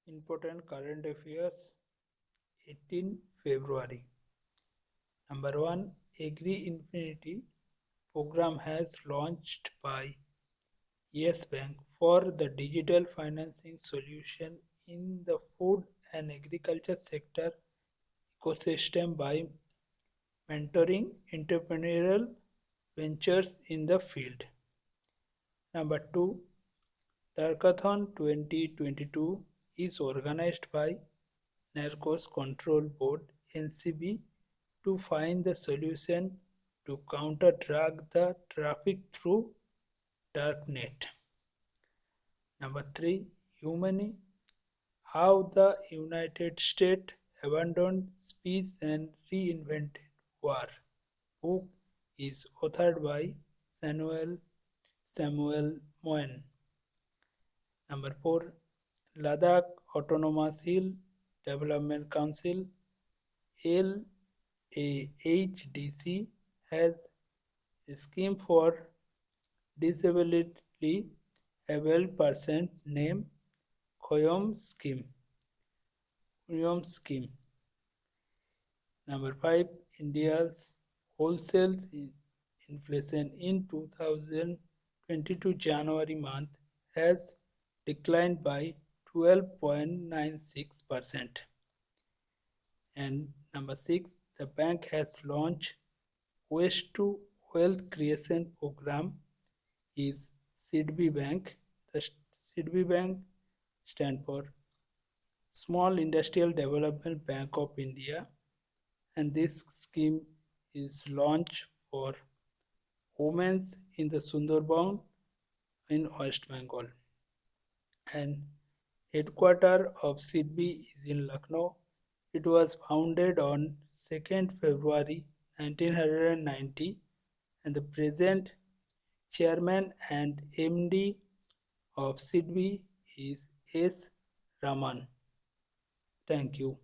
Important current affairs 18 February. Number 1. Agri Infinity program has launched by Yes Bank for the digital financing solution in the food and agriculture sector ecosystem by mentoring entrepreneurial ventures in the field. Number 2. Turkathon 2022 is organized by Narcos Control Board (NCB) to find the solution to counter drug the traffic through darknet. Number 3. Humani: How the United States Abandoned Peace and Reinvented War. Book is authored by Samuel Moen. Number 4. Ladakh Autonomous Hill Development Council (LAHDC) has a scheme for disability able persons named Khoyom Scheme. Number 5. India's wholesale inflation in 2022 January month has declined by 12.96%. And number 6. The bank has launched Waste to Wealth Creation Program is SIDBI Bank. The SIDBI Bank stands for Small Industrial Development Bank of India, and this scheme is launched for women in the Sundarban in West Bengal. And headquarters of SIDBI is in Lucknow. It was founded on 2nd February 1990, and the present chairman and MD of SIDBI is S. Raman. Thank you.